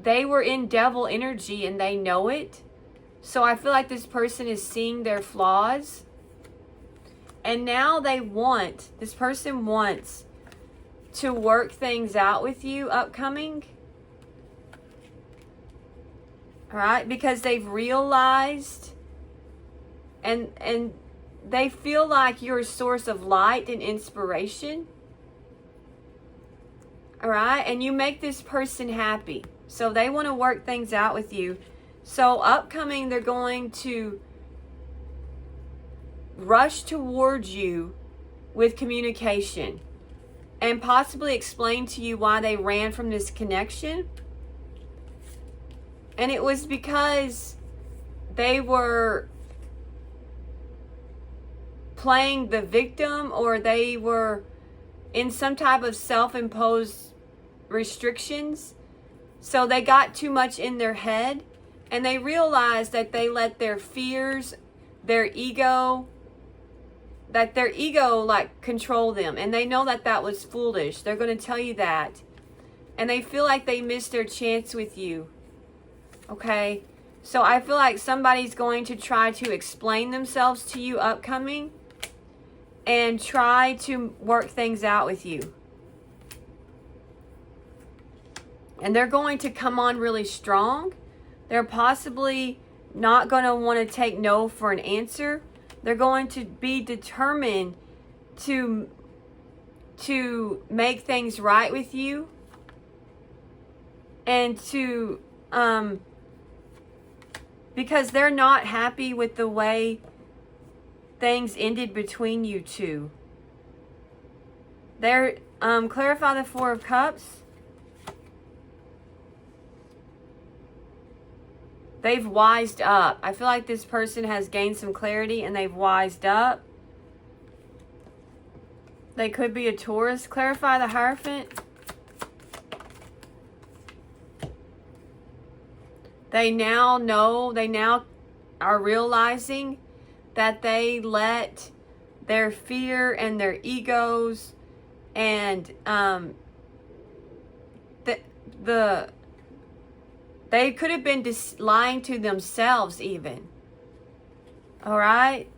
were in devil energy and they know it. So I feel like this person is seeing their flaws. And now this person wants to work things out with you upcoming. All right? Because they've realized and they feel like you're a source of light and inspiration. All right? And you make this person happy. So they want to work things out with you. So upcoming, they're going to rush towards you with communication and possibly explain to you why they ran from this connection. And it was because they were playing the victim, or they were in some type of self-imposed restrictions. So they got too much in their head, and they realized that they let their fears, their ego like control them. And they know that that was foolish. They're going to tell you that. And they feel like they missed their chance with you. Okay? So I feel like somebody's going to try to explain themselves to you upcoming and try to work things out with you. And they're going to come on really strong. They're possibly not going to want to take no for an answer. They're going to be determined to make things right with you. And to, because they're not happy with the way things ended between you two. They're, clarify the Four of Cups. They've wised up. I feel like this person has gained some clarity and they've wised up. They could be a Taurus. Clarify the Hierophant. They now know, they now are realizing that they let their fear and their egos and they could have been lying to themselves even. All right?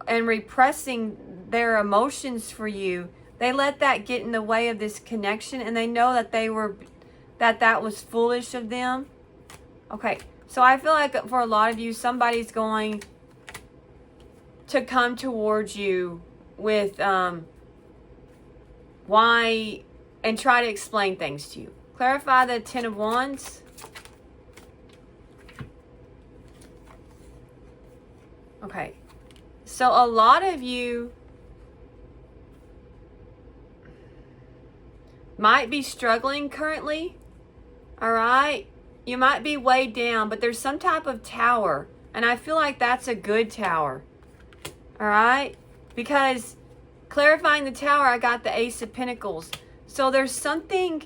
And repressing their emotions for you. They let that get in the way of this connection, and they know that that was foolish of them. Okay. So I feel like for a lot of you, somebody's going to come towards you with why, and try to explain things to you. Clarify the Ten of Wands. Okay, so a lot of you, might be struggling currently. All right. You might be weighed down, but there's some type of tower. And I feel like that's a good tower. All right. Because clarifying the tower, I got the Ace of Pentacles. So there's something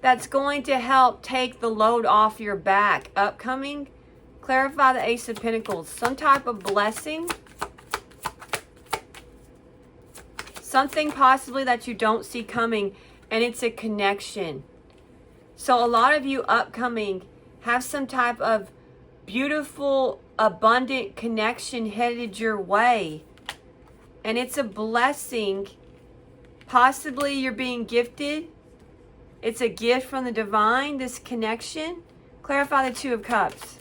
that's going to help take the load off your back. Upcoming. Clarify the Ace of Pentacles. Some type of blessing. Something possibly that you don't see coming. And it's a connection. So a lot of you upcoming have some type of beautiful, abundant connection headed your way. And it's a blessing. Possibly you're being gifted. It's a gift from the divine, this connection. Clarify the Two of Cups.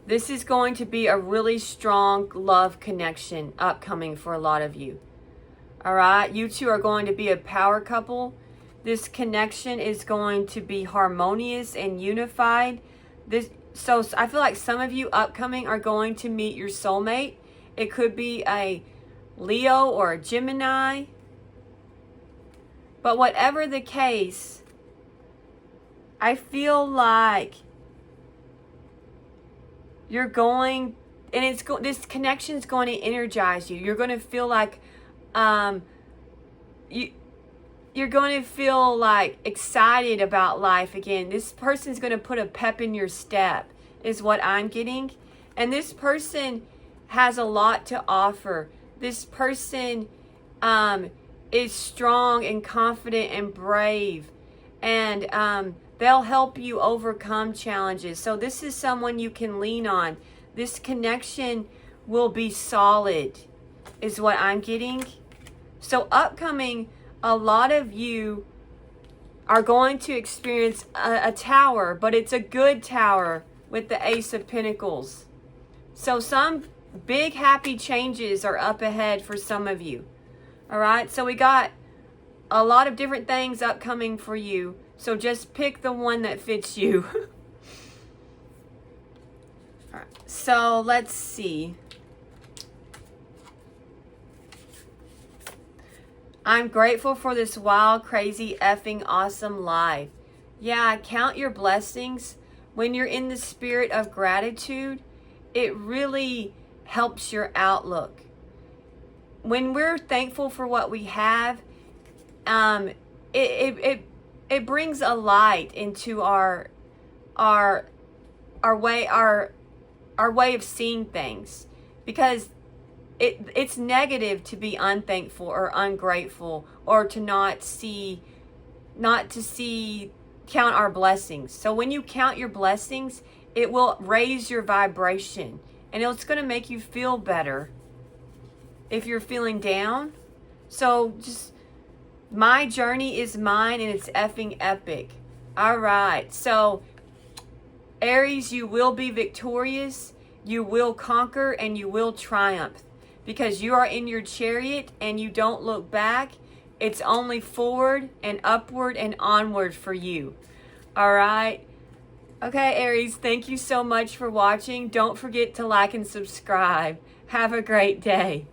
This is going to be a really strong love connection upcoming for a lot of you. All right. You two are going to be a power couple. This connection is going to be harmonious and unified. So I feel like some of you upcoming are going to meet your soulmate. It could be a Leo or a Gemini. But whatever the case, I feel like you're going, and this connection is going to energize you. You're going to feel like, you're going to feel like excited about life again. This person's going to put a pep in your step, is what I'm getting. And this person has a lot to offer. This person is strong and confident and brave, and they'll help you overcome challenges. So this is someone you can lean on. This connection will be solid, is what I'm getting. So upcoming, a lot of you are going to experience a tower, but it's a good tower with the Ace of Pentacles. So some big happy changes are up ahead for some of you. All right, so we got a lot of different things upcoming for you. So just pick the one that fits you. All right, so let's see. I'm grateful for this wild, crazy, effing awesome life. Yeah, count your blessings. When you're in the spirit of gratitude, it really helps your outlook. When we're thankful for what we have, it brings a light into our way of seeing things, because it's negative to be unthankful or ungrateful, or to not to count our blessings. So when you count your blessings, it will raise your vibration, and it's going to make you feel better if you're feeling down. So just, my journey is mine, and it's effing epic. All right. So Aries, you will be victorious. You will conquer, and you will triumph, because you are in your chariot and you don't look back. It's only forward and upward and onward for you. All right. Okay, Aries, thank you so much for watching. Don't forget to like and subscribe. Have a great day.